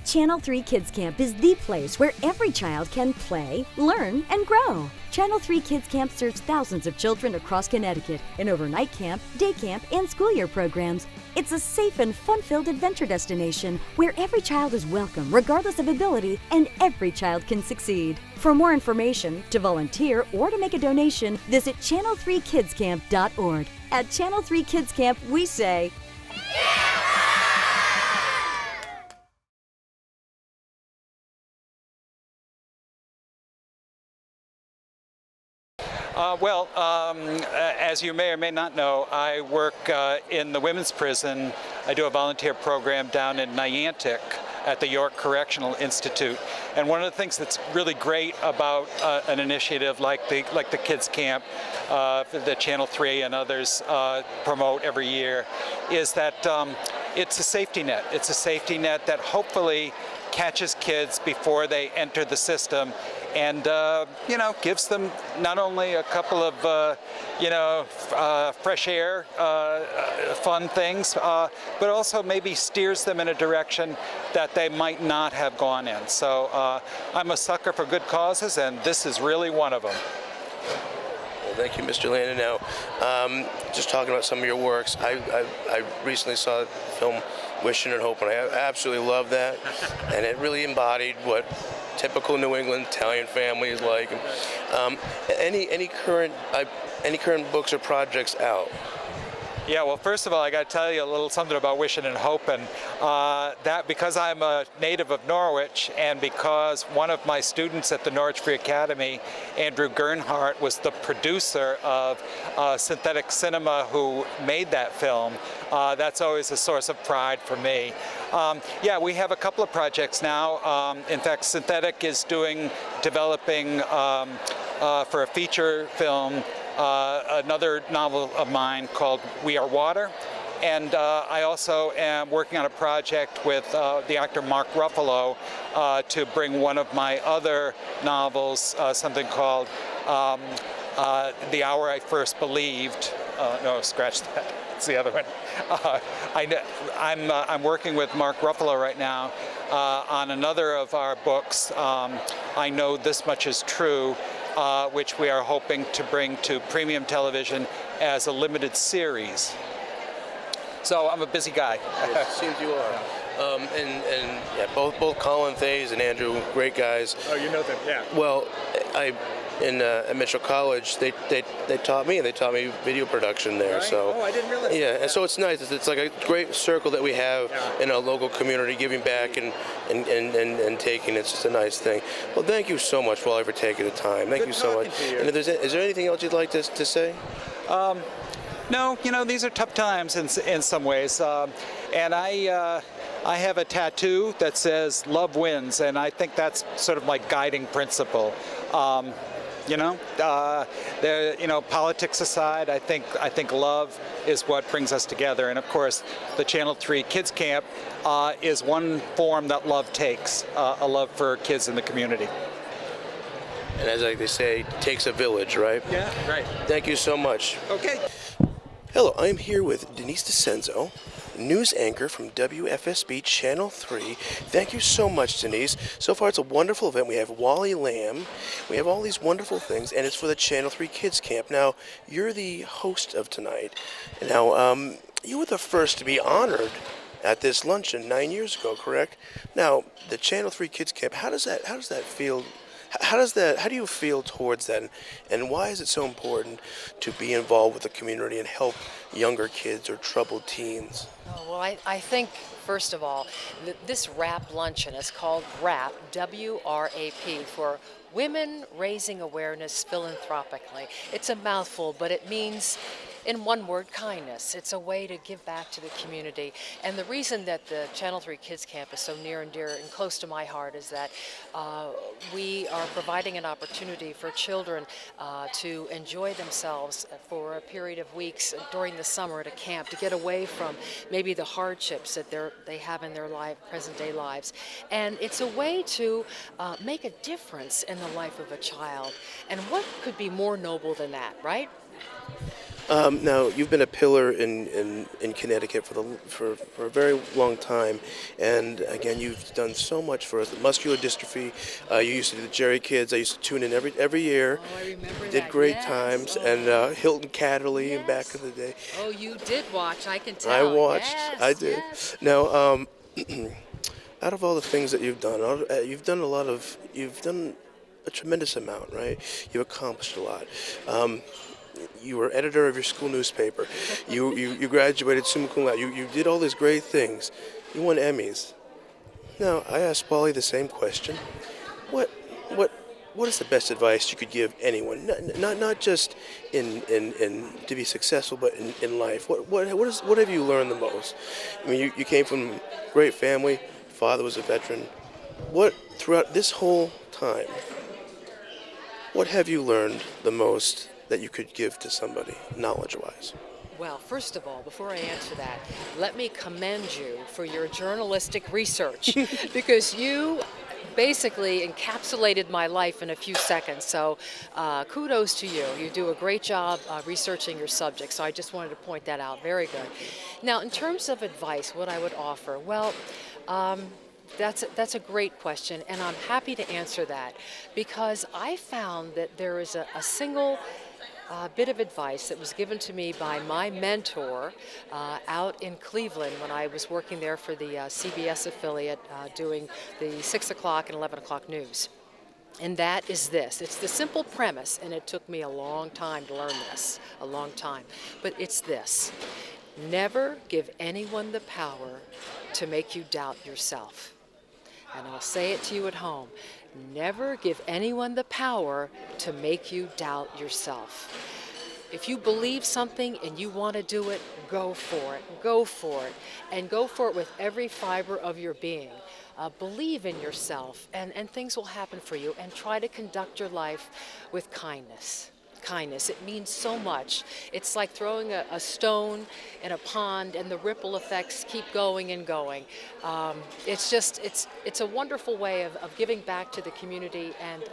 Channel 3 Kids Camp is the place where every child can play, learn, and grow. Channel 3 Kids Camp serves thousands of children across Connecticut in overnight camp, day camp, and school year programs. It's a safe and fun-filled adventure destination where every child is welcome regardless of ability and every child can succeed. For more information, to volunteer, or to make a donation, visit channel3kidscamp.org. At Channel 3 Kids Camp, we say, as you may or may not know, I work in the women's prison. I do a volunteer program down in Niantic at the York Correctional Institute. And one of the things that's really great about an initiative like the Kids Camp that Channel 3 and others promote every year is that it's a safety net. It's a safety net that hopefully catches kids before they enter the system and, gives them not only a couple of, fresh air, fun things, but also maybe steers them in a direction that they might not have gone in. So I'm a sucker for good causes, and this is really one of them. Well, thank you, Mr. Annino. Just talking about some of your works, I recently saw the film Wishing and Hoping. I absolutely love that, and it really embodied what typical New England Italian family is like. Any current books or projects out? Yeah, well, first of all, I got to tell you a little something about Wishing and Hoping. That because I'm a native of Norwich, and because one of my students at the Norwich Free Academy, Andrew Gernhardt, was the producer of Synthetic Cinema, who made that film, that's always a source of pride for me. Yeah, we have a couple of projects now. In fact, Synthetic is developing for a feature film another novel of mine called We Are Water. And I also am working on a project with the actor Mark Ruffalo to bring one of my other novels, something called The Hour I First Believed. No, scratch that. It's the other one. I'm working with Mark Ruffalo right now on another of our books, I Know This Much Is True, which we are hoping to bring to premium television as a limited series. So I'm a busy guy. It seems you are. And yeah, both Colin Thays and Andrew, great guys. Oh, you know them, yeah. Well, at Mitchell College, they taught me, and they taught me video production there. Right? So oh, I didn't realize that. Yeah, and so it's nice. It's like a great circle that we have in our local community, giving back and taking. It's just a nice thing. Well, thank you so much, Wally, for taking the time. Thank you so much. And is there anything else you'd like to say? No, these are tough times in some ways, and I have a tattoo that says "Love wins," and I think that's sort of my guiding principle. Politics aside, I think love is what brings us together, and of course, the Channel 3 Kids Camp is one form that love takes, a love for kids in the community. And as they say, it takes a village, right? Yeah, right. Thank you so much. Okay. Hello, I'm here with Denise DeCenzo, news anchor from WFSB Channel 3. Thank you so much, Denise. So far, it's a wonderful event. We have Wally Lamb. We have all these wonderful things, and it's for the Channel 3 Kids Camp. Now, you're the host of tonight. Now, you were the first to be honored at this luncheon 9 years ago, correct? Now, the Channel 3 Kids Camp, how does that feel? How do you feel towards that, and why is it so important to be involved with the community and help younger kids or troubled teens? Oh, well, I think, first of all, this WRAP luncheon is called WRAP, W-R-A-P, for Women Raising Awareness Philanthropically. It's a mouthful, but it means, in one word, kindness. It's a way to give back to the community. And the reason that the Channel 3 Kids Camp is so near and dear and close to my heart is that we are providing an opportunity for children to enjoy themselves for a period of weeks during the summer at a camp, to get away from maybe the hardships that they have in their present-day lives. And it's a way to make a difference in the life of a child. And what could be more noble than that, right? Now, you've been a pillar in Connecticut for a very long time, and again, you've done so much for us. Muscular dystrophy. You used to do the Jerry Kids. I used to tune in every year. Oh, I remember You did that. great Yes. times, Oh. and Hilton Catterley Yes. back in the day. Oh, you did watch. I can tell. I watched. Yes, I did. yes. Now, out of all the things that you've done, you've done a tremendous amount, right? You've accomplished a lot. You were editor of your school newspaper. You graduated summa cum laude. You did all these great things. You won Emmys. Now, I asked Wally the same question. What is the best advice you could give anyone? Not just in to be successful, but in life. What have you learned the most? I mean, you came from a great family. Father was a veteran. What throughout this whole time? What have you learned the most that you could give to somebody, knowledge-wise? Well, first of all, before I answer that, let me commend you for your journalistic research because you basically encapsulated my life in a few seconds. So kudos to you. You do a great job researching your subject. So I just wanted to point that out. Very good. Now, in terms of advice, what I would offer, well, that's a great question, and I'm happy to answer that because I found that there is a single bit of advice that was given to me by my mentor out in Cleveland when I was working there for the CBS affiliate doing the 6 o'clock and 11 o'clock news. And that is this. It's the simple premise, and it took me a long time to learn this, a long time. But it's this. Never give anyone the power to make you doubt yourself. And I'll say it to you at home. Never give anyone the power to make you doubt yourself. If you believe something and you want to do it, go for it. Go for it. And go for it with every fiber of your being. Believe in yourself, and things will happen for you. And try to conduct your life with kindness. Kindness. It means so much. It's like throwing a stone in a pond and the ripple effects keep going and going. It's a wonderful way of giving back to the community and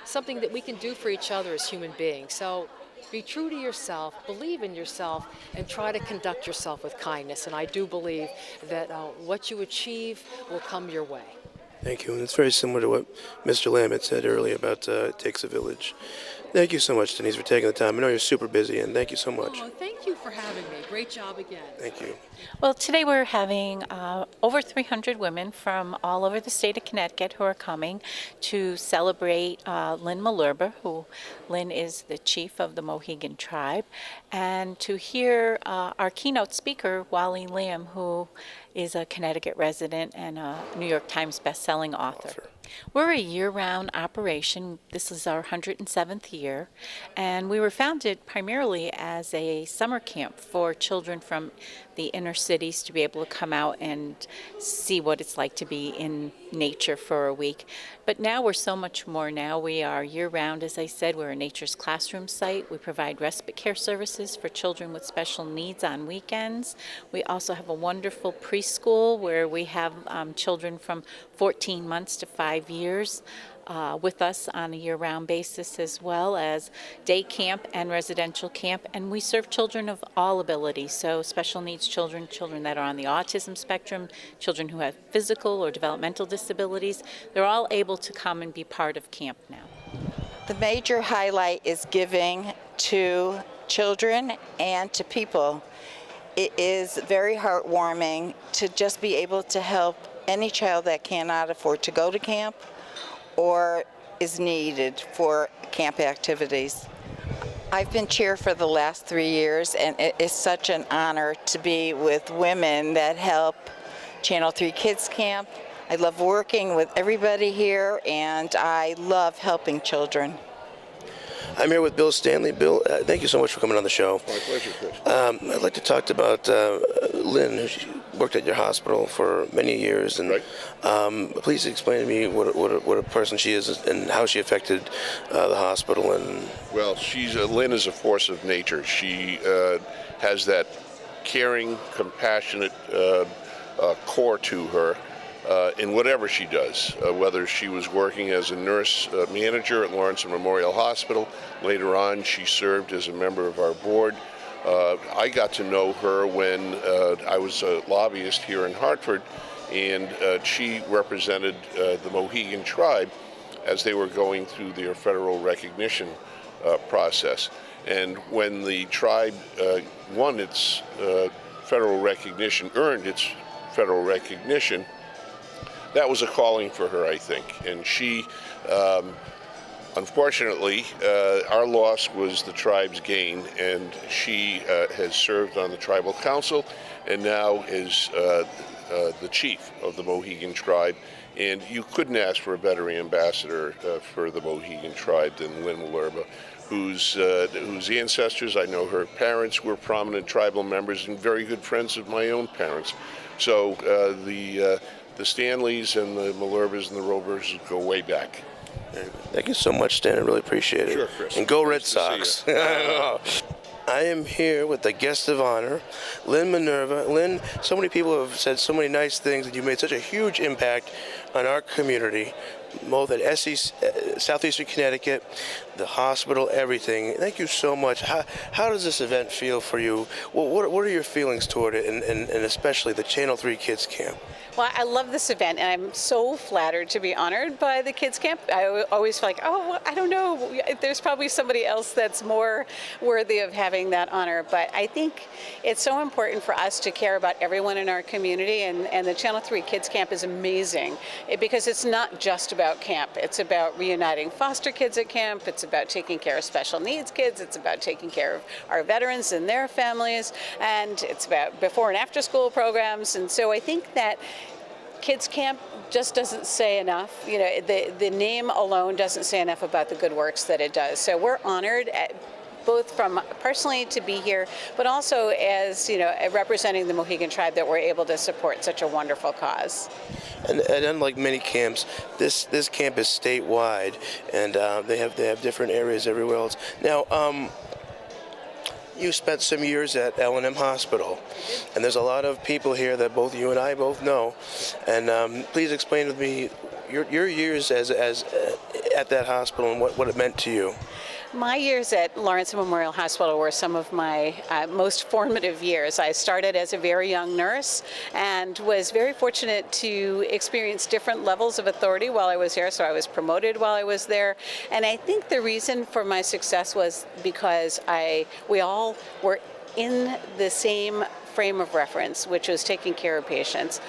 something that we can do for each other as human beings. So be true to yourself, believe in yourself, and try to conduct yourself with kindness. And I do believe that what you achieve will come your way. Thank you. And it's very similar to what Mr. Lamb had said earlier about it takes a village. Thank you so much, Denise, for taking the time. I know you're super busy, and thank you so much. Oh, thank you for having me. Great job again. Thank you. Well, today we're having over 300 women from all over the state of Connecticut who are coming to celebrate Lynn Malerba, who Lynn is the chief of the Mohegan tribe, and to hear our keynote speaker, Wally Lamb, who is a Connecticut resident and a New York Times best-selling author. We're a year-round operation. This is our 107th year, and we were founded primarily as a summer camp for children from the inner cities to be able to come out and see what it's like to be in nature for a week. But now we're so much more now. We are year-round, as I said. We're a nature's classroom site. We provide respite care services for children with special needs on weekends. We also have a wonderful preschool where we have children from 14 months to 5 years with us on a year-round basis, as well as day camp and residential camp. And we serve children of all abilities, so special needs children, children that are on the autism spectrum, children who have physical or developmental disabilities. They're all able to come and be part of camp now. The major highlight is giving to children and to people. It is very heartwarming to just be able to help any child that cannot afford to go to camp or is needed for camp activities. I've been chair for the last 3 years, and it is such an honor to be with women that help Channel 3 Kids Camp. I love working with everybody here, and I love helping children. I'm here with Bill Stanley. Bill, thank you so much for coming on the show. My pleasure, Chris. I'd like to talk about Lynn, who worked at your hospital for many years, and Right. Please explain to me what a person she is and how she affected the hospital. And Well, Lynn is a force of nature. She has that caring, compassionate core to her, in whatever she does, whether she was working as a nurse manager at Lawrence Memorial Hospital. Later on, she served as a member of our board. I got to know her when I was a lobbyist here in Hartford, and she represented the Mohegan tribe as they were going through their federal recognition process. And when the tribe won its federal recognition, earned its federal recognition, that was a calling for her, I think. And she, unfortunately, our loss was the tribe's gain, and she has served on the tribal council and now is the chief of the Mohegan tribe. And you couldn't ask for a better ambassador for the Mohegan tribe than Lynn Malerba, whose ancestors, I know her parents were prominent tribal members and very good friends of my own parents. So the Stanleys and the Malerbas and the Rovers go way back. Thank you so much, Stan. I really appreciate it. Sure, Chris. And go Red Nice to Sox. see I am here with the guest of honor, Lynn Minerva. Lynn, so many people have said so many nice things, and you made such a huge impact on our community, both at Southeastern Connecticut, the hospital, everything. Thank you so much. How does this event feel for you? What are your feelings toward it, and especially the Channel 3 Kids Camp? Well, I love this event, and I'm so flattered to be honored by the Kids Camp. I always feel like, oh, I don't know, there's probably somebody else that's more worthy of having that honor. But I think it's so important for us to care about everyone in our community, and the Channel 3 Kids Camp is amazing because it's not just about camp. It's about reuniting foster kids at camp. It's about taking care of special needs kids. It's about taking care of our veterans and their families. And it's about before and after school programs. And so I think that Kids Camp just doesn't say enough. You know, the name alone doesn't say enough about the good works that it does. So we're honored both from personally to be here, but also as, you know, representing the Mohegan tribe, that we're able to support such a wonderful cause. And unlike many camps, this camp is statewide, and they have different areas everywhere else. Now, you spent some years at L&M Hospital, and there's a lot of people here that both you and I both know. And please explain to me your years as at that hospital and what it meant to you. My years at Lawrence Memorial Hospital were some of my most formative years. I started as a very young nurse and was very fortunate to experience different levels of authority while I was there, so I was promoted while I was there. And I think the reason for my success was because we all were in the same frame of reference, which was taking care of patients.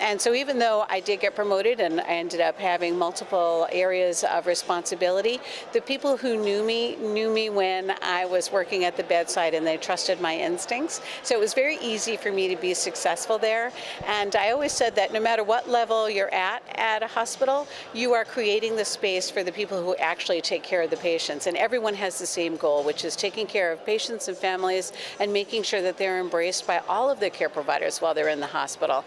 And so even though I did get promoted and I ended up having multiple areas of responsibility, the people who knew me when I was working at the bedside, and they trusted my instincts. So it was very easy for me to be successful there. And I always said that no matter what level you're at a hospital, you are creating the space for the people who actually take care of the patients. And everyone has the same goal, which is taking care of patients and families and making sure that they're embraced by all of their care providers while they're in the hospital.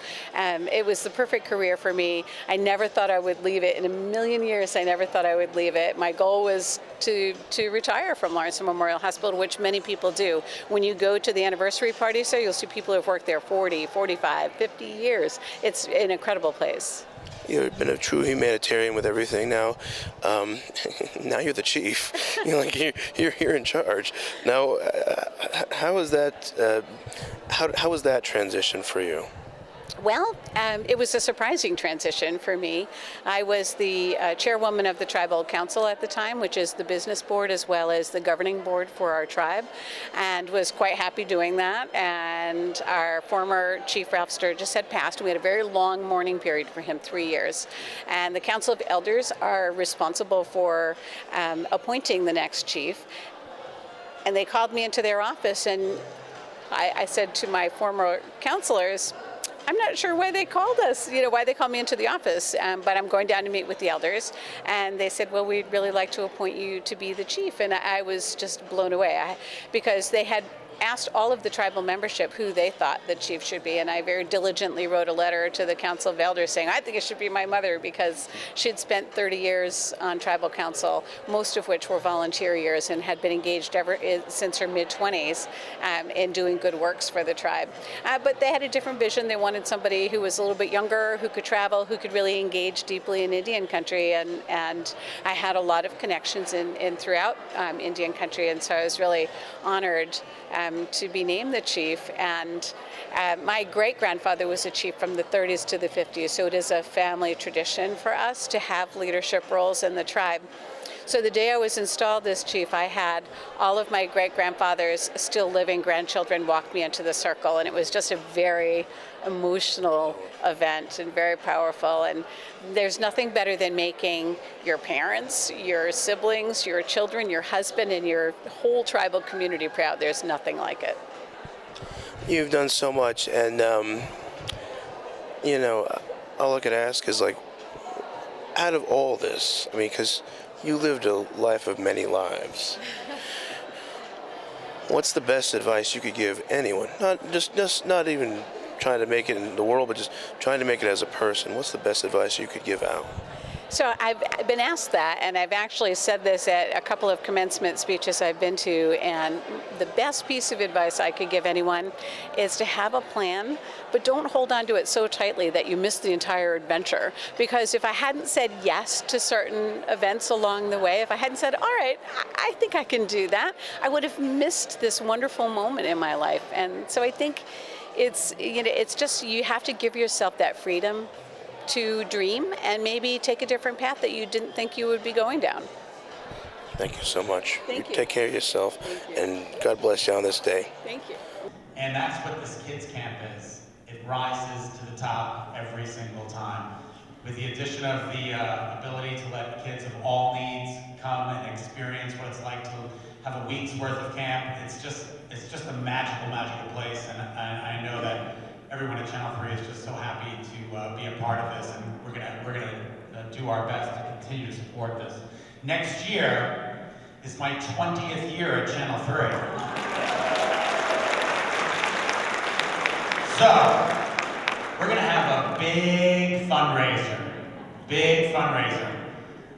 It was the perfect career for me. I never thought I would leave it. In a million years, I never thought I would leave it. My goal was to retire from Lawrence Memorial Hospital, which many people do. When you go to the anniversary parties there, you'll see people who have worked there 40, 45, 50 years. It's an incredible place. You've been a true humanitarian with everything. Now, now you're the chief. You're in charge. Now, how was that? How was that transition for you? Well, it was a surprising transition for me. I was the chairwoman of the Tribal Council at the time, which is the business board as well as the governing board for our tribe, and was quite happy doing that. And our former chief, Ralph Sturgis, had passed. We had a very long mourning period for him, 3 years. And the Council of Elders are responsible for appointing the next chief. And they called me into their office, and I said to my former counselors, I'm not sure why they called us, why they called me into the office, but I'm going down to meet with the elders. And they said, well, we'd really like to appoint you to be the chief. And I was just blown away because they had asked all of the tribal membership who they thought the chief should be, and I very diligently wrote a letter to the Council of Elders saying, I think it should be my mother, because she'd spent 30 years on tribal council, most of which were volunteer years, and had been engaged since her mid-20s in doing good works for the tribe. But they had a different vision. They wanted somebody who was a little bit younger, who could travel, who could really engage deeply in Indian country, and I had a lot of connections in throughout Indian country, and so I was really honored to be named the chief. And my great-grandfather was a chief from the 30s to the 50s, so it is a family tradition for us to have leadership roles in the tribe. So the day I was installed as chief, I had all of my great-grandfather's still living grandchildren walk me into the circle, and it was just a very emotional event and very powerful. And there's nothing better than making your parents, your siblings, your children, your husband, and your whole tribal community proud. There's nothing like it. You've done so much, and all I could ask is, like, out of all this, I mean, because you lived a life of many lives. What's the best advice you could give anyone? Not even trying to make it in the world, but just trying to make it as a person. What's the best advice you could give out? So I've been asked that, and I've actually said this at a couple of commencement speeches I've been to, and the best piece of advice I could give anyone is to have a plan, but don't hold on to it so tightly that you miss the entire adventure. Because if I hadn't said yes to certain events along the way, if I hadn't said, all right, I think I can do that, I would have missed this wonderful moment in my life. And so I think it's just, you have to give yourself that freedom to dream and maybe take a different path that you didn't think you would be going down. Thank you so much. Thank you. Take care of yourself, and God bless you on this day. Thank you. And that's what this kids camp is. It rises to the top every single time. With the addition of the ability to let kids of all needs come and experience what it's like to have a week's worth of camp, it's just a magical, magical place. And I know that everyone at Channel 3 is just so happy to be a part of this, and we're gonna do our best to continue to support this. Next year is my 20th year at Channel 3. So, we're gonna have a big fundraiser.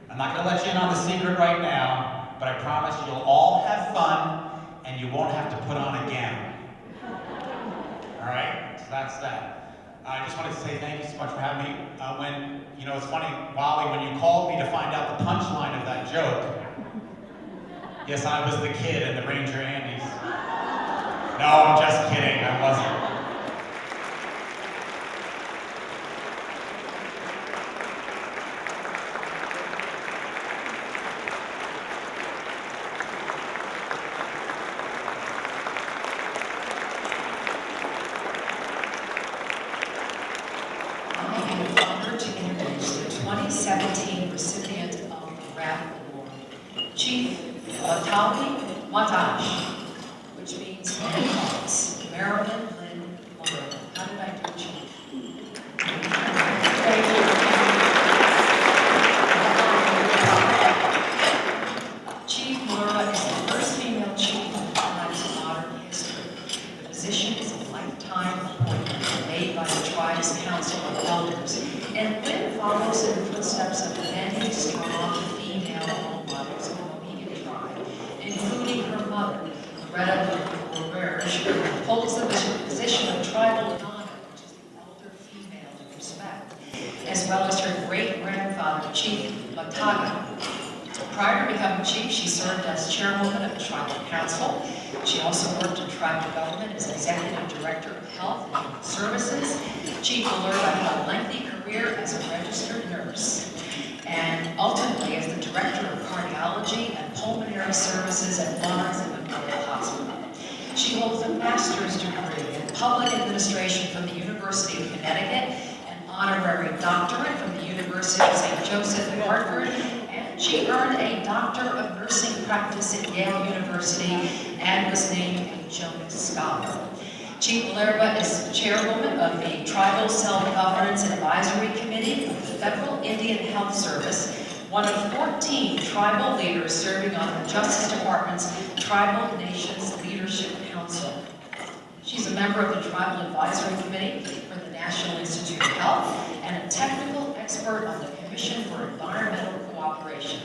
I'm not gonna let you in on the secret right now, but I promise you'll all have fun and you won't have to put on a gown. All right, so that's that. I just wanted to say thank you so much for having me. It's funny, Wally, when you called me to find out the punchline of that joke, yes, I was the kid in the Ranger Andes. No, I'm just kidding, I wasn't. Which means Marilyn Lynn Monroe. How did I do, Chief? Thank you. Chief Monroe is the first female chief in the tribe's modern history. The position is a lifetime appointment made by the tribe's Council of Elders, and Lynn follows in the footsteps of many strong female role models in the Mohegan tribe, including her mother, Loretta Lynn, holds the position of tribal Annino, which is the elder female in respect, as well as her great-grandfather, Chief Bataga. Prior to becoming chief, she served as chairwoman of the tribal council. She also worked in tribal government as executive director of health and human services. Chief Lerba had a lengthy career as a registered nurse, and ultimately as the director of cardiology and pulmonary services at Lawrence Memorial Hospital. She holds a master's degree in public administration from the University of Connecticut, an honorary doctorate from the University of St. Joseph in Hartford, and she earned a Doctor of Nursing practice at Yale University and was named a Jonas Scholar. Chief Lerba is chairwoman of the Tribal Self-Governance Advisory Committee of the Federal Indian Health Service, one of 14 tribal leaders serving on the Justice Department's Tribal Nations Leadership Leadership Council. She's a member of the Tribal Advisory Committee for the National Institute of Health and a technical expert on the Commission for Environmental Cooperation.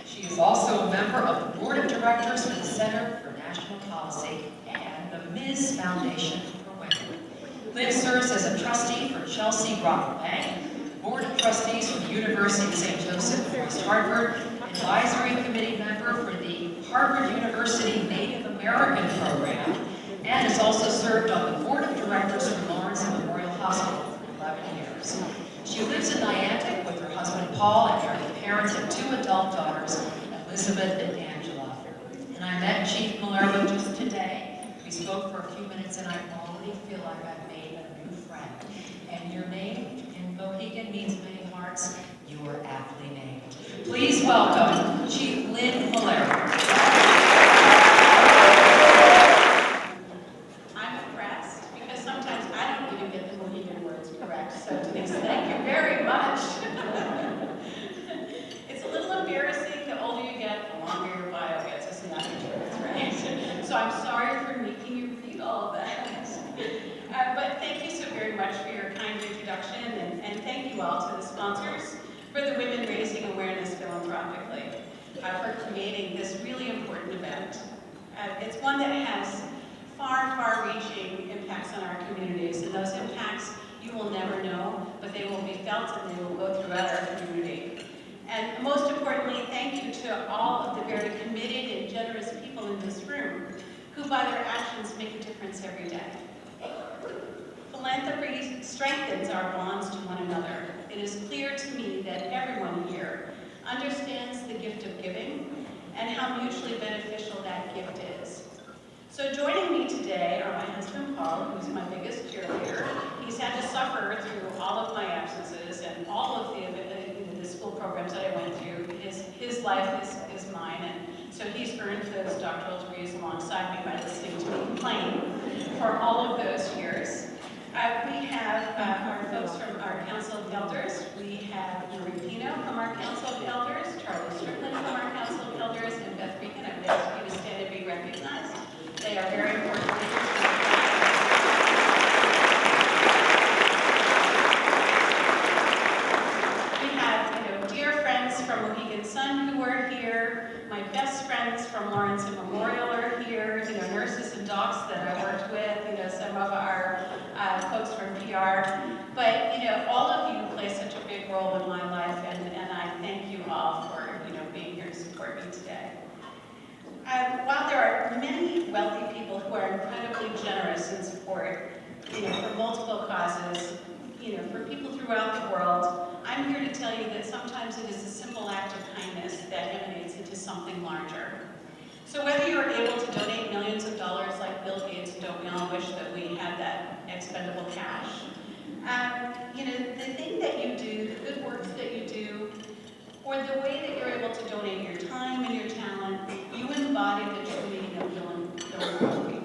She is also a member of the Board of Directors for the Center for National Policy and the Ms. Foundation for Women. Liv serves as a trustee for Chelsea Rock Bank, Board of Trustees for the University of St. Joseph, West Hartford, Advisory Committee member for the Harvard University Native American Program, and has also served on the Board of Directors for Lawrence Memorial Hospital for 11 years. She lives in Niantic with her husband Paul and are the parents of 2 adult daughters, Elizabeth and Angela. And I met Chief Malerba just today. We spoke for a few minutes and I already feel like I've made a new friend. And your name in Mohegan means many hearts. You are aptly named. Please welcome Chief Lynn Malerba. I'm impressed because sometimes I don't even get the Mohegan words correct. So Denise, thank you very much. It's a little embarrassing the older you get, the longer your bio gets. Isn't that the truth, right? So I'm sorry for making you read all of that. But thank you so very much for your kind introduction, and thank you all to the sponsors for the Women Raising Awareness philanthropically for creating this really important event. It's one that has far-reaching impacts on our communities, and those impacts you will never know, but they will be felt and they will go throughout our community. And most importantly, thank you to all of the very committed and generous people in this room who by their actions make a difference every day. Philanthropy strengthens our bonds to one another. It is clear to me that everyone here understands the gift of giving and how mutually beneficial that gift is. So joining me today are my husband Paul, who's my biggest cheerleader. He's had to suffer through all of my absences and all of the school programs that I went through. His life is mine, and so he's earned those doctoral degrees alongside me by listening to me complain for all of those years. We have our folks from our Council of Elders. We have Marie Pino from our Council of Elders, Charlie Strickland from our Council of Elders, and Beth Regan. I'm going to ask you to stand and be recognized. They are very important leaders. We have, dear friends from Mohegan Sun who are here. My best friends from Lawrence and Memorial are here. Nurses and docs that I worked with. Some of our folks from PR. But all of you play such a big role in my life, and I thank you all for being here to support me today. While there are many wealthy people who are incredibly generous in support, for multiple causes, for people throughout the world, I'm here to tell you that sometimes it is a simple act of kindness that emanates into something larger. So whether you're able to donate millions of dollars like Bill Gates, don't we all wish that we had that expendable cash? The thing that you do, the good works that you do, or the way that you're able to donate your time and your talent, you embody the true meaning of philanthropy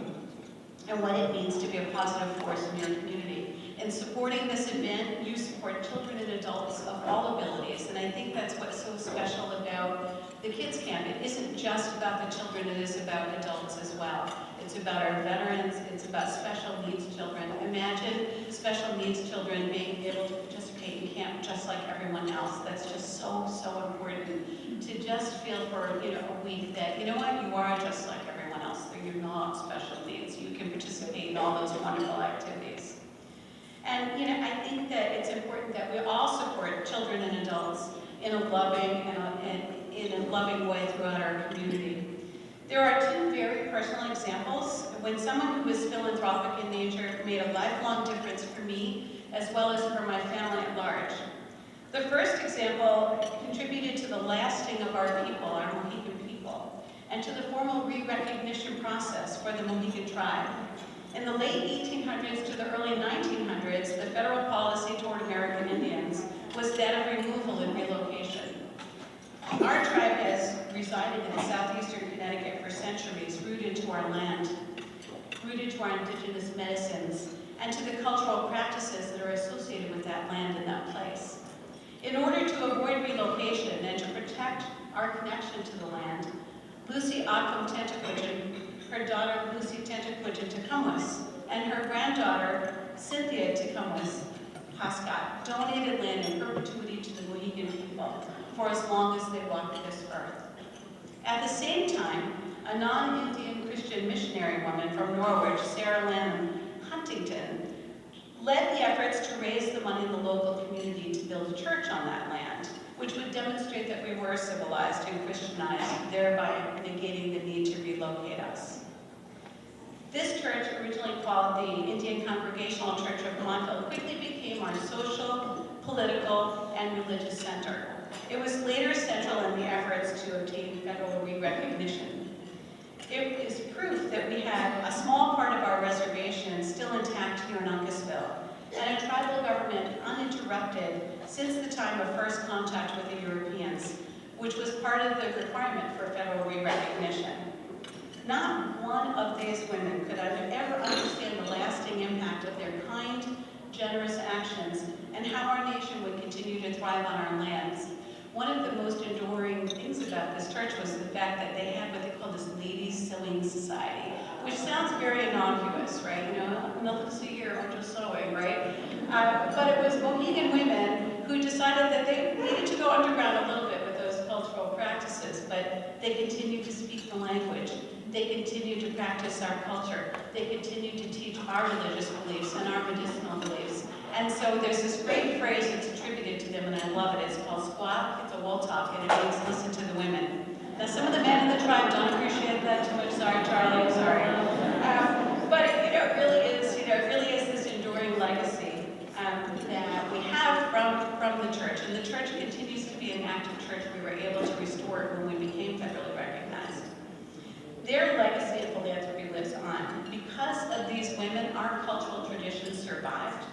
and what it means to be a positive force in your community. In supporting this event, you support children and adults of all abilities, and I think that's what's so special about the Kids Camp. It isn't just about the children, it is about adults as well. It's about our veterans, it's about special needs children. Imagine special needs children being able to participate in camp just like everyone else. That's just so important to just feel for a week that, you are just like everyone else, that you're not special needs. You can participate in all those wonderful activities. And I think that it's important that we all support children and adults in a loving way throughout our community. There are 2 very personal examples when someone who is philanthropic in nature made a lifelong difference for me as well as for my family at large. The first example contributed to the lasting of our people, our Mohegan people, and to the formal re-recognition process for the Mohegan tribe. In the late 1800s to the early 1900s, the federal policy toward American Indians was that of removal and relocation. Our tribe has resided in southeastern Connecticut for centuries, rooted to our land, rooted to our indigenous medicines, and to the cultural practices that are associated with that land and that place. In order to avoid relocation and to protect our connection to the land, Lucy Ockham Tentaquichin her daughter Lucy Tentaquid in Tecumseh, and her granddaughter Cynthia Tecumseh Hoscott donated land in perpetuity to the Mohegan people for as long as they walked this earth. At the same time, a non-Indian Christian missionary woman from Norwich, Sarah Lanham Huntington, led the efforts to raise the money in the local community to build a church on that land, which would demonstrate that we were civilized and Christianized, thereby negating the need to relocate us. This church, originally called the Indian Congregational Church of Montville, quickly became our social, political, and religious center. It was later central in the efforts to obtain federal re-recognition. It is proof that we have a small part of our reservation still intact here in Uncasville, and a tribal government uninterrupted since the time of first contact with the Europeans, which was part of the requirement for federal re-recognition. Not one of these women could ever understand the lasting impact of their kind, generous actions, and how our nation would continue to thrive on our lands. One of the most enduring things about this church was the fact that they had what they call this Ladies Sewing Society, which sounds very innocuous, right? You know, nothing to see here, I'm just sewing, right? But it was Mohegan women who decided that they needed to go underground a little bit with those cultural practices, but they continued to speak the language. They continued to practice our culture. They continued to teach our religious beliefs and our medicinal beliefs. And so there's this great phrase that's attributed to them, and I love it. It's called squat, it's a wool talk, and it means listen to the women. Now some of the men in the tribe don't appreciate that too much. Sorry, Charlie, I'm sorry. But it really is this enduring legacy that we have from the church. And the church continues to be an active church. We were able to restore it when we became federally recognized. Their legacy of philanthropy lives on. Because of these women, our cultural traditions survived.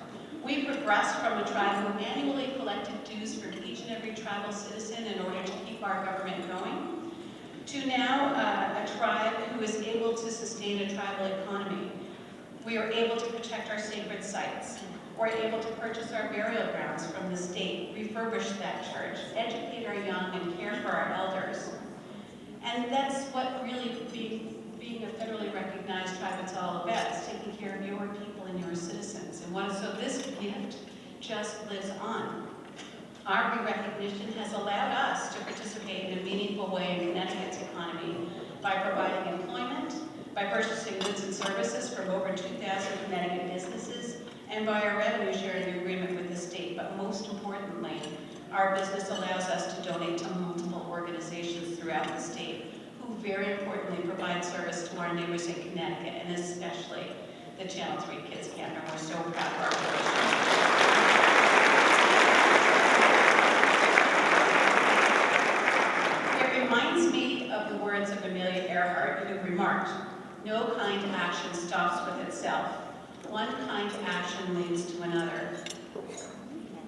We progressed from a tribe who annually collected dues from each and every tribal citizen in order to keep our government going, to now a tribe who is able to sustain a tribal economy. We are able to protect our sacred sites. We're able to purchase our burial grounds from the state, refurbish that church, educate our young, and care for our elders. And that's what really being a federally recognized tribe is all about. It's taking care of your people and your citizens. And so this gift just lives on. Our re-recognition has allowed us to participate in a meaningful way in Connecticut's economy by providing employment, by purchasing goods and services from over 2,000 Connecticut businesses, and by our revenue sharing agreement with the state. But most importantly, our business allows us to donate to multiple organizations throughout the state who very importantly provide service to our neighbors in Connecticut, and especially the Channel 3 Kids Camp, and we're so proud of our relationship. It reminds me of the words of Amelia Earhart, who remarked, "No kind action stops with itself. One kind action leads to another.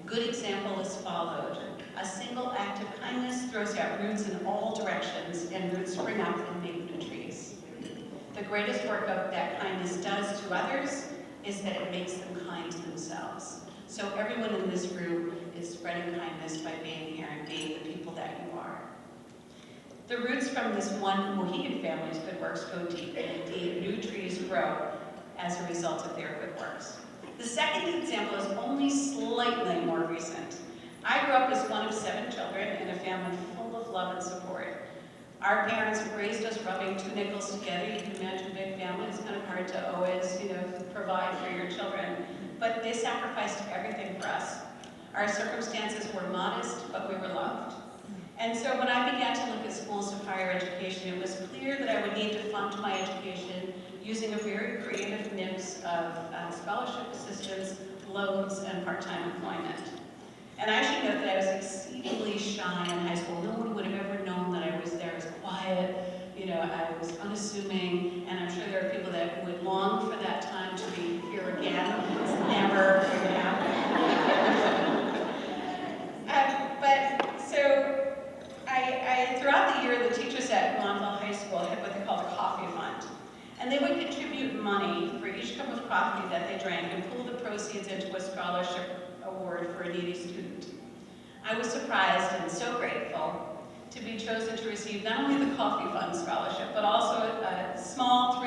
Good example is followed. A single act of kindness throws out roots in all directions, and roots spring up and make new trees. The greatest work of that kindness does to others is that it makes them kind to themselves." So everyone in this room is spreading kindness by being here and being the people that you are. The roots from this one Mohegan family's good works go deep, and indeed new trees grow as a result of their good works. The second example is only slightly more recent. I grew up as one of 7 children in a family full of love and support. Our parents raised us rubbing 2 nickels together. You can imagine a big family. It's kind of hard to always, provide for your children. But they sacrificed everything for us. Our circumstances were modest, but we were loved. And so when I began to look at schools of higher education, it was clear that I would need to fund my education using a very creative mix of scholarship assistance, loans, and part-time employment. And I should note that I was exceedingly shy in high school. No one would have ever known that I was there. I was quiet, I was unassuming, and I'm sure there are people that would long for that time to be here again. It's never going to happen. Throughout the year, the teachers at Montville High School had what they called a coffee fund. And they would contribute money for each cup of coffee that they drank and pool the proceeds into a scholarship award for a needy student. I was surprised and so grateful to be chosen to receive not only the Coffee Fund Scholarship, but also a small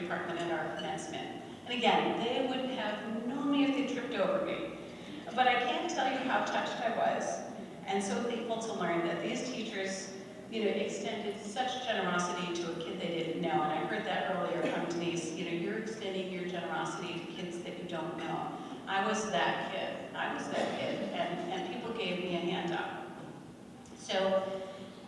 department at our commencement. And again, they wouldn't have known me if they tripped over me. But I can't tell you how touched I was, and so thankful to learn that these teachers, extended such generosity to a kid they didn't know. And I heard that earlier from Denise. You're extending your generosity to kids that you don't know. I was that kid. And people gave me a hand up. So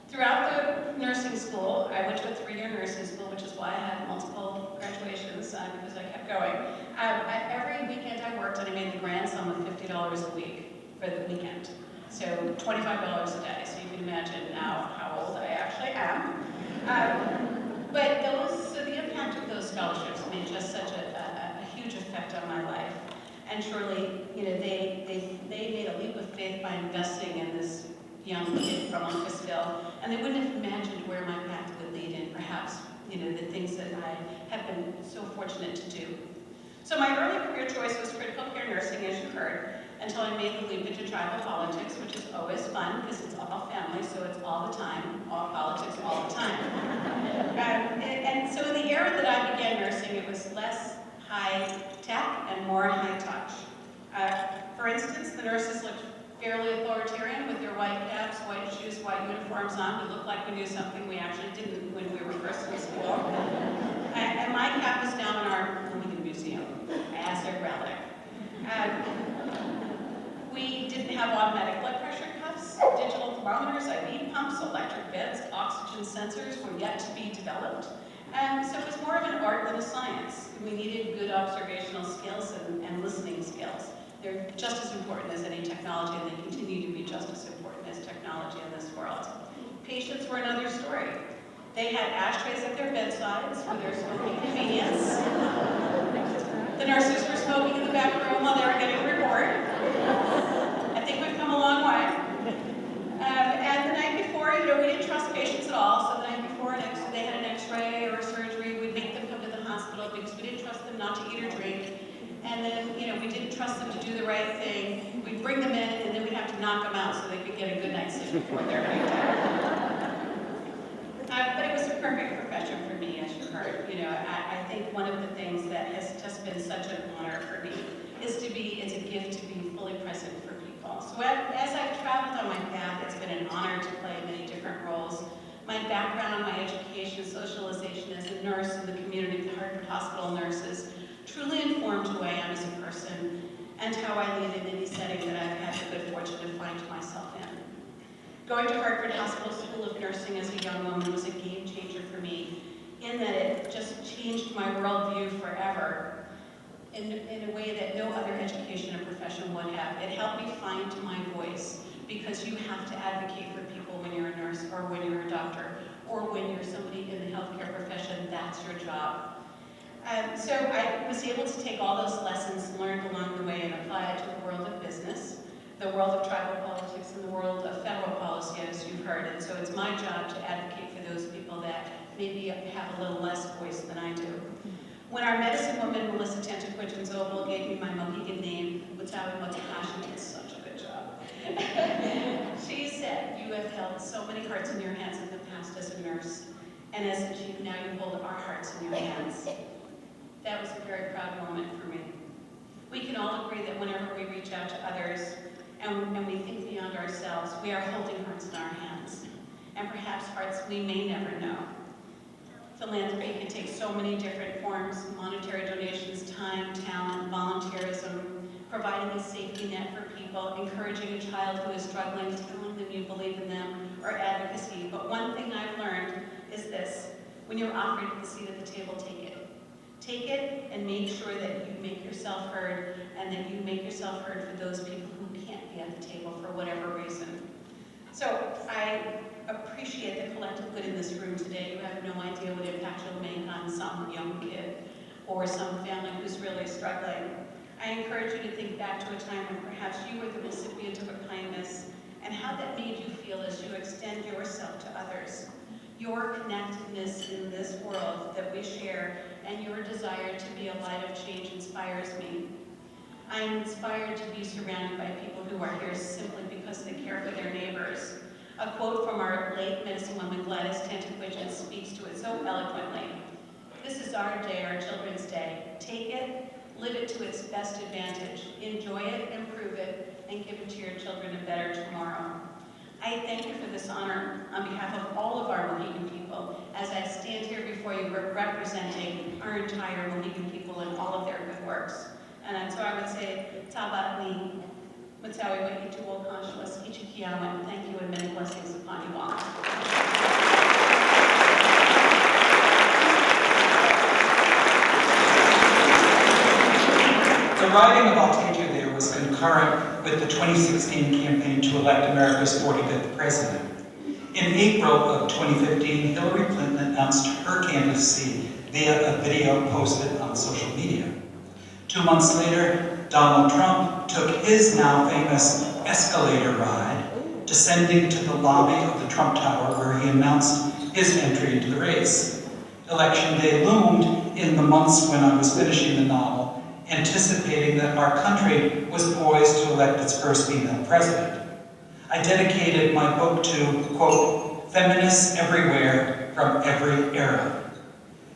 throughout the nursing school, I went to a 3-year nursing school, which is why I had multiple graduations, because I kept going. Every weekend I worked, and I made the grand sum of $50 a week for the weekend. So $25 a day, so you can imagine now how old I actually am. So the impact of those scholarships made just such a huge effect on my life. And truly, they made a leap of faith by investing in this young kid from Uncasville, and they wouldn't have imagined where my path would lead in, perhaps, the things that I have been so fortunate to do. So my early career choice was critical care nursing, as you heard, until I made the leap into tribal politics, which is always fun, because it's all family, so it's all the time, all politics all the time. And so in the era that I began nursing, it was less high tech and more high touch. For instance, the nurses looked fairly authoritarian with their white caps, white shoes, white uniforms on. We looked like we knew something we actually didn't when we were first in school. And my cap was down in our Lincoln Museum as a relic. We didn't have automatic blood pressure cuffs, digital thermometers, IV pumps, electric beds, oxygen sensors were yet to be developed. So it was more of an art than a science. We needed good observational skills and listening skills. They're just as important as any technology, and they continue to be just as important as technology in this world. Patients were another story. They had ashtrays at their bedsides for their smoking convenience. The nurses were smoking in the back room while they were getting a report. I think we've come a long way. And the night before, we didn't trust patients at all, so the night before they had an x-ray or a surgery, we'd make them come to the hospital because we didn't trust them not to eat or drink. And then, we didn't trust them to do the right thing. We'd bring them in, and then we'd have to knock them out so they could get a good night's sleep before their night time. But it was a perfect profession for me, as you heard. I think one of the things that has just been such an honor for me is it's a gift to be fully present for people. So as I've traveled on my path, it's been an honor to play many different roles. My background, my education, socialization as a nurse in the community of Hartford Hospital nurses truly informed who I am as a person and how I lead in any setting that I've had the good fortune to find myself in. Going to Hartford Hospital School of Nursing as a young woman was a game changer for me in that it just changed my worldview forever in a way that no other education or profession would have. It helped me find my voice because you have to advocate for people when you're a nurse or when you're a doctor or when you're somebody in the healthcare profession. That's your job. So I was able to take all those lessons learned along the way and apply it to the world of business, the world of tribal politics, and the world of federal policy, as you've heard. And so it's my job to advocate for those people that maybe have a little less voice than I do. When our medicine woman, Melissa Tentaquinton-Zobel, gave me my Mohegan name, Witawi Motakashi, did such a good job. She said, "You have held so many hearts in your hands in the past as a nurse, and as a chief, now you hold our hearts in your hands." That was a very proud moment for me. We can all agree that whenever we reach out to others and we think beyond ourselves, we are holding hearts in our hands, and perhaps hearts we may never know. Philanthropy can take so many different forms: monetary donations, time, talent, volunteerism, providing a safety net for people, encouraging a child who is struggling, telling them you believe in them, or advocacy. But one thing I've learned is this: when you're offered the seat at the table, take it. Take it and make sure that you make yourself heard, and that you make yourself heard for those people who can't be at the table for whatever reason. So I appreciate the collective good in this room today. You have no idea what impact you'll make on some young kid or some family who's really struggling. I encourage you to think back to a time when perhaps you were the recipient of a kindness and how that made you feel as you extend yourself to others. Your connectedness in this world that we share and your desire to be a light of change inspires me. I'm inspired to be surrounded by people who are here simply because they care for their neighbors. A quote from our late medicine woman Gladys Tentaquinton speaks to it so eloquently. This is our day, our Children's Day. Take it, live it to its best advantage. Enjoy it, improve it, and give it to your children a better tomorrow. I thank you for this honor on behalf of all of our Mohegan people as I stand here before you representing our entire Mohegan people and all of their good works. And so I would say, Tabatni, Matawi Wakitu Conscious, Ichikiyama, and thank you and many blessings upon you all. The writing of I'll Take You There was concurrent with the 2016 campaign to elect America's 45th president. In April of 2015, Hillary Clinton announced her candidacy via a video posted on social media. 2 months later, Donald Trump took his now famous escalator ride, descending to the lobby of the Trump Tower where he announced his entry into the race. Election day loomed in the months when I was finishing the novel, anticipating that our country was poised to elect its first female president. I dedicated my book to, quote, feminists everywhere from every era.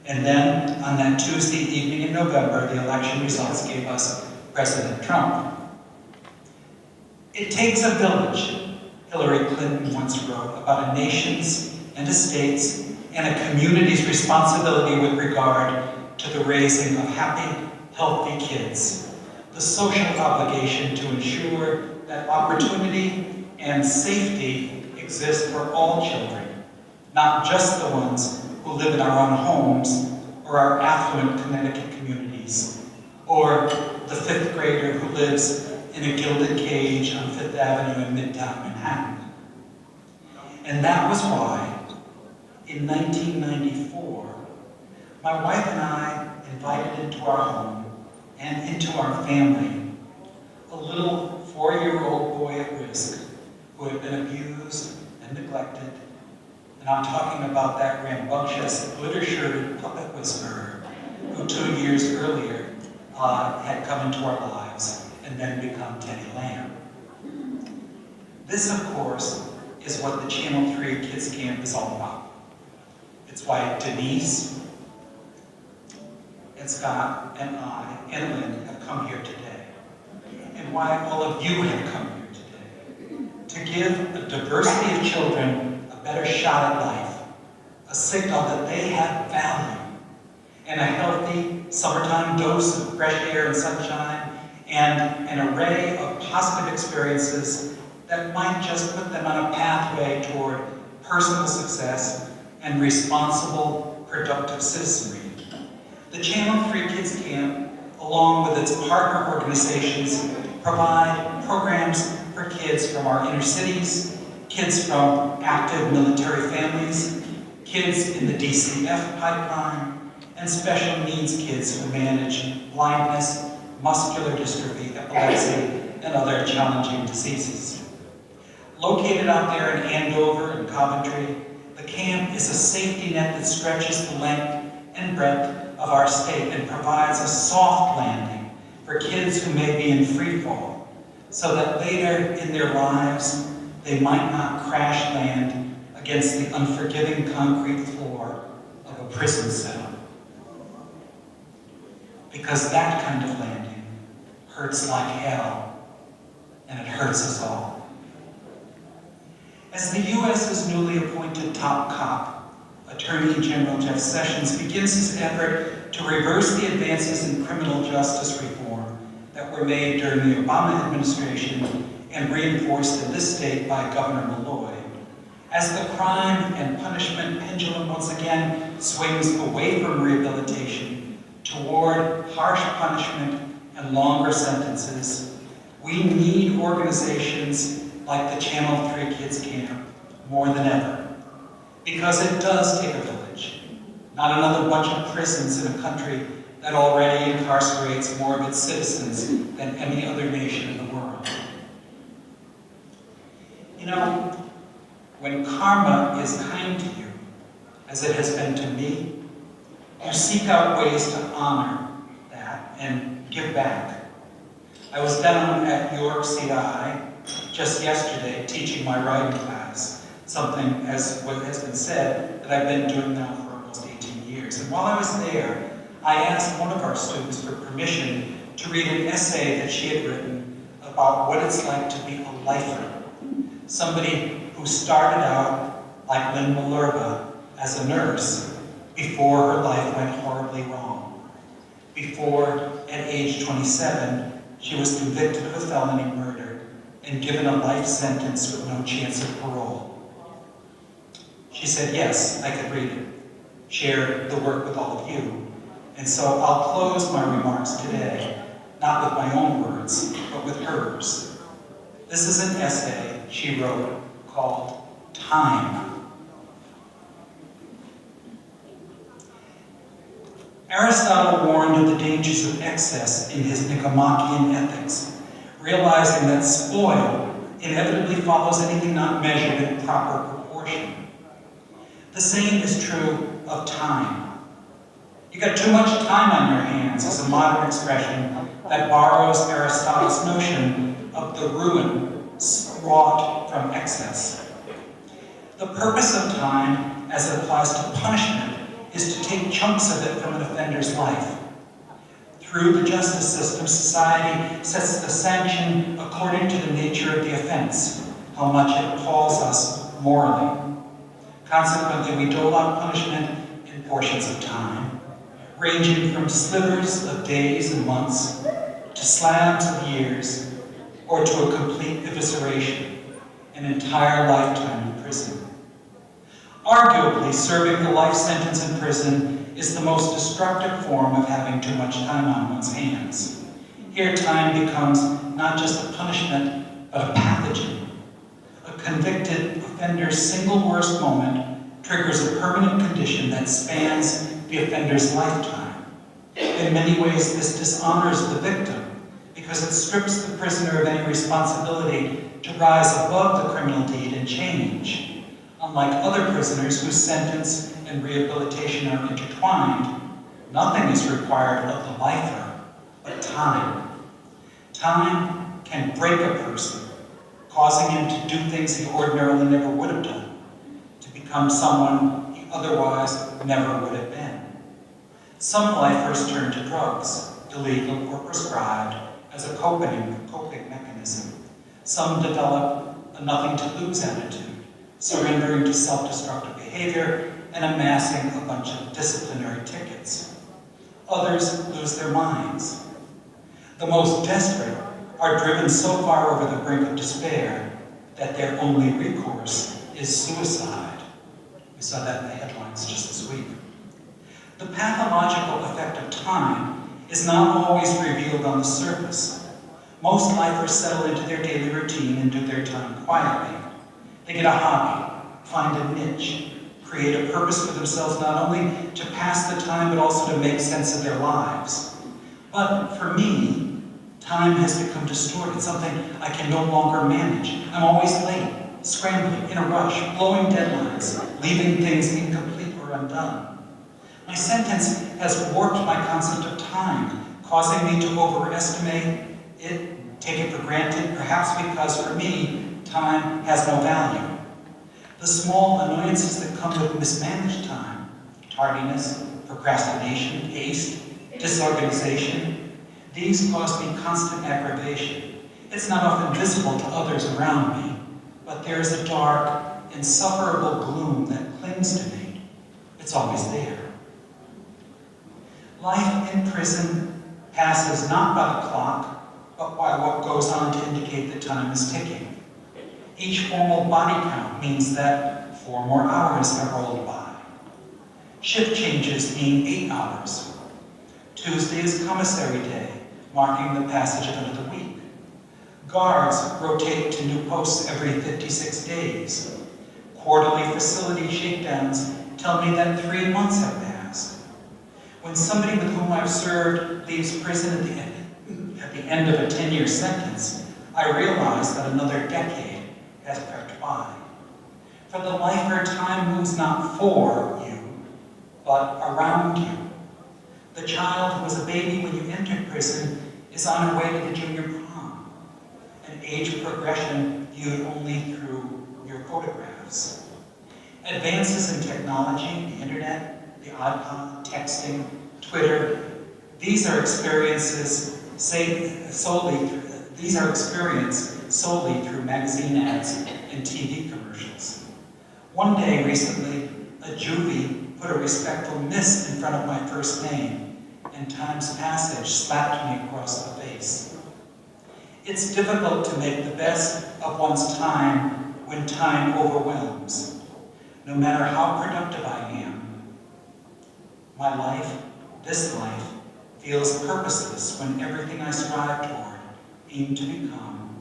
And then, on that Tuesday evening in November, the election results gave us President Trump. It takes a village, Hillary Clinton once wrote, about a nation's and a state's and a community's responsibility with regard to the raising of happy, healthy kids, the social obligation to ensure that opportunity and safety exist for all children, not just the ones who live in our own homes or our affluent Connecticut communities, or the 5th grader who lives in a gilded cage on 5th Avenue in Midtown Manhattan. And that was why, in 1994, my wife and I invited into our home and into our family a little 4-year-old boy at risk who had been abused and neglected. And I'm talking about that rambunctious, glitter-shirted puppet whisperer who 2 years earlier had come into our lives and then become Teddy Lamb. This, of course, is what the Channel 3 Kids Camp is all about. It's why Denise and Scott and I and Lynn have come here today, and why all of you have come here today, to give a diversity of children a better shot at life, a signal that they have value, and a healthy summertime dose of fresh air and sunshine, and an array of positive experiences that might just put them on a pathway toward personal success and responsible, productive citizenry. The Channel 3 Kids Camp, along with its partner organizations, provide programs for kids from our inner cities, kids from active military families, kids in the DCF pipeline, and special needs kids who manage blindness, muscular dystrophy, epilepsy, and other challenging diseases. Located out there in Andover and Coventry, the camp is a safety net that stretches the length and breadth of our state and provides a soft landing for kids who may be in free fall, so that later in their lives, they might not crash land against the unforgiving concrete floor of a prison cell. Because that kind of landing hurts like hell, and it hurts us all. As the U.S.'s newly appointed top cop, Attorney General Jeff Sessions begins his effort to reverse the advances in criminal justice reform that were made during the Obama administration and reinforced in this state by Governor Malloy, as the crime and punishment pendulum once again swings away from rehabilitation toward harsh punishment and longer sentences, we need organizations like the Channel 3 Kids Camp more than ever. Because it does take a village, not another bunch of prisons in a country that already incarcerates more of its citizens than any other nation in the world. You know, when karma is kind to you, as it has been to me, you seek out ways to honor that and give back. I was down at York CI just yesterday teaching my writing class, something, as what has been said, that I've been doing now for almost 18 years. years. And while I was there, I asked one of our students for permission to read an essay that she had written about what it's like to be a lifer. Somebody who started out like Lynn Malerba as a nurse before her life went horribly wrong. Before, at age 27, she was convicted of a felony murder and given a life sentence with no chance of parole. She said, yes, I could read it, share the work with all of you. And so I'll close my remarks today, not with my own words, but with hers. This is an essay she wrote called Time. Aristotle warned of the dangers of excess in his Nicomachean Ethics, realizing that spoil inevitably follows anything not measured in proper proportion. The same is true of time. You got too much time on your hands is a modern expression that borrows Aristotle's notion of the ruin wrought from excess. The purpose of time, as it applies to punishment, is to take chunks of it from an offender's life. Through the justice system, society sets the sanction according to the nature of the offense, how much it appalls us morally. Consequently, we dole out punishment in portions of time, ranging from slivers of days and months, to slabs of years, or to a complete evisceration, an entire lifetime in prison. Arguably, serving a life sentence in prison is the most destructive form of having too much time on one's hands. Here, time becomes not just a punishment, but a pathogen. A convicted offender's single worst moment triggers a permanent condition that spans the offender's lifetime. In many ways, this dishonors the victim because it strips the prisoner of any responsibility to rise above the criminal deed and change. Unlike other prisoners whose sentence and rehabilitation are intertwined, nothing is required of the lifer but time. Time can break a person, causing him to do things he ordinarily never would have done, to become someone he otherwise never would have been. Some lifers turn to drugs, illegal or prescribed, as a coping mechanism. Some develop a nothing-to-lose attitude, surrendering to self-destructive behavior and amassing a bunch of disciplinary tickets. Others lose their minds. The most desperate are driven so far over the brink of despair that their only recourse is suicide. We saw that in the headlines just this week. The pathological effect of time is not always revealed on the surface. Most lifers settle into their daily routine and do their time quietly. They get a hobby, find a niche, create a purpose for themselves not only to pass the time but also to make sense of their lives. But for me, time has become distorted, something I can no longer manage. I'm always late, scrambling, in a rush, blowing deadlines, leaving things incomplete or undone. My sentence has warped my concept of time, causing me to overestimate it, take it for granted, perhaps because for me, time has no value. The small annoyances that come with mismanaged time, tardiness, procrastination, haste, disorganization, these cause me constant aggravation. It's not often visible to others around me, but there is a dark, insufferable gloom that clings to me. It's always there. Life in prison passes not by the clock, but by what goes on to indicate that time is ticking. Each formal body count means that 4 more hours have rolled by. Shift changes mean 8 hours. Tuesday is commissary day, marking the passage of another week. Guards rotate to new posts every 56 days. Quarterly facility shakedowns tell me that 3 months have passed. When somebody with whom I've served leaves prison at the end of a 10-year sentence, I realize that another decade has crept by. For the lifer, time moves not for you, but around you. The child who was a baby when you entered prison is on her way to the junior prom, an age progression viewed only through your photographs. Advances in technology, the internet, the iPod, texting, Twitter. These are experienced solely through magazine ads and TV commercials. One day recently, a juvie put a respectful miss in front of my first name, and Time's Passage slapped me across the face. It's difficult to make the best of one's time when time overwhelms. No matter how productive I am, my life, this life, feels purposeless when everything I strive toward, aim to become,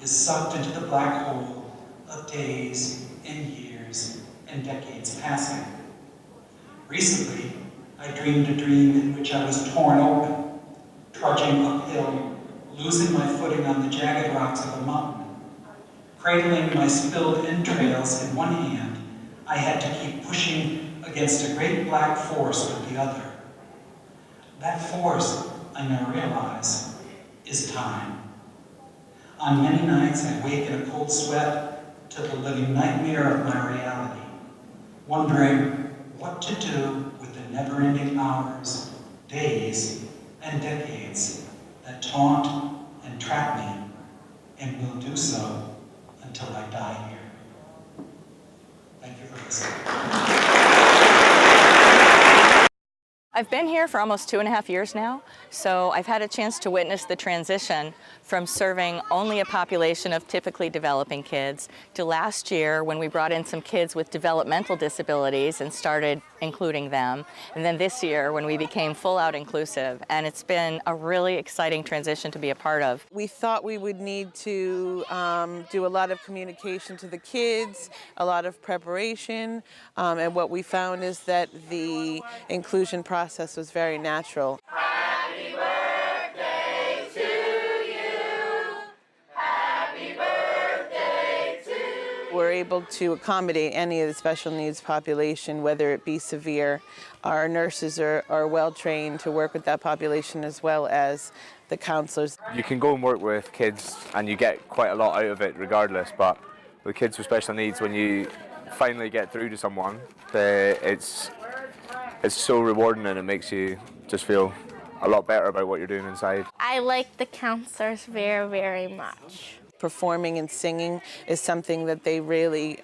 is sucked into the black hole of days and years and decades passing. Recently, I dreamed a dream in which I was torn open, trudging uphill, losing my footing on the jagged rocks of a mountain. Cradling my spilled entrails in one hand, I had to keep pushing against a great black force with the other. That force, I now realize, is time. On many nights, I wake in a cold sweat to the living nightmare of my reality, wondering what to do with the never-ending hours, days, and decades that taunt and trap me, and will do so until I die here. Thank you for listening. I've been here for almost 2.5 years now, so I've had a chance to witness the transition from serving only a population of typically developing kids to last year when we brought in some kids with developmental disabilities and started including them, and then this year when we became full-out inclusive, and it's been a really exciting transition to be a part of. We thought we would need to do a lot of communication to the kids, a lot of preparation, and what we found is that the inclusion process was very natural. Happy birthday to you. Happy birthday to you. We're able to accommodate any of the special needs population, whether it be severe. Our nurses are well trained to work with that population as well as the counselors. You can go and work with kids and you get quite a lot out of it regardless, but with kids with special needs, when you finally get through to someone, it's so rewarding and it makes you just feel a lot better about what you're doing inside. I like the counselors very, very much. Performing and singing is something that they really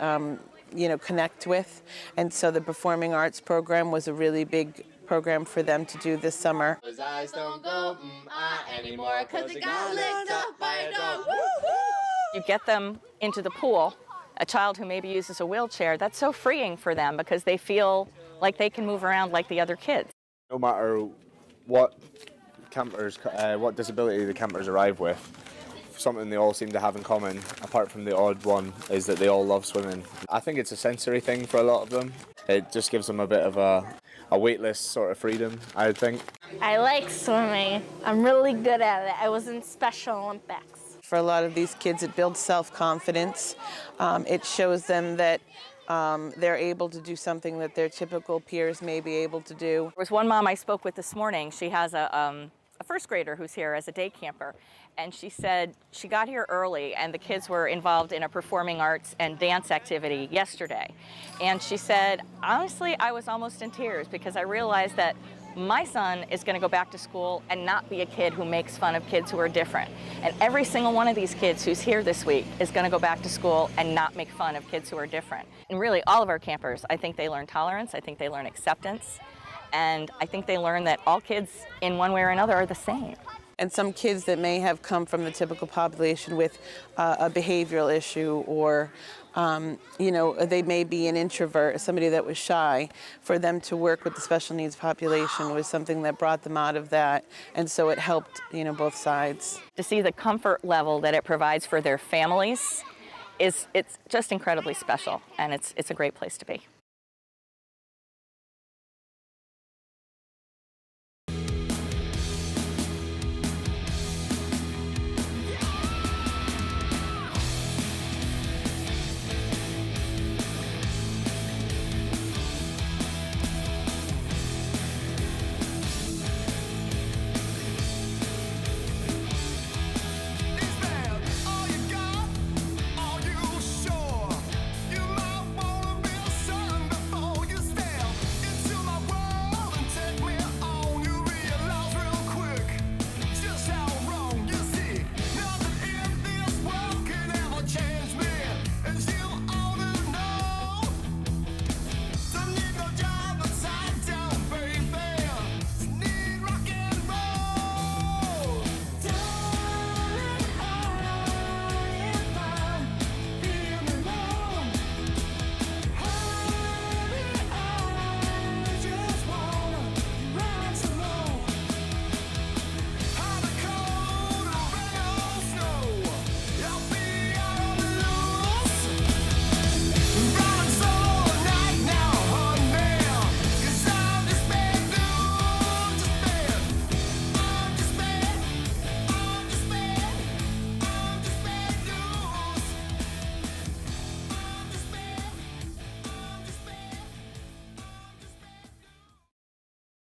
connect with, and so the performing arts program was a really big program for them to do this summer. His eyes don't go anymore because he got licked up by a dog. You get them into the pool, a child who maybe uses a wheelchair, that's so freeing for them because they feel like they can move around like the other kids. No matter what disability the campers arrive with, something they all seem to have in common, apart from the odd one, is that they all love swimming. I think it's a sensory thing for a lot of them. It just gives them a bit of a weightless sort of freedom, I would think. I like swimming. I'm really good at it. I was in Special Olympics. For a lot of these kids, it builds self-confidence. It shows them that they're able to do something that their typical peers may be able to do. There was one mom I spoke with this morning. She has a first grader who's here as a day camper, and she said she got here early and the kids were involved in a performing arts and dance activity yesterday. And she said, honestly, I was almost in tears because I realized that my son is going to go back to school and not be a kid who makes fun of kids who are different. And every single one of these kids who's here this week is going to go back to school and not make fun of kids who are different. And really, all of our campers, I think they learn tolerance, I think they learn acceptance, and I think they learn that all kids, in one way or another, are the same. And some kids that may have come from the typical population with a behavioral issue or they may be an introvert, somebody that was shy. For them to work with the special needs population was something that brought them out of that, and so it helped, both sides. To see the comfort level that it provides for their families it's just incredibly special, and it's a great place to be.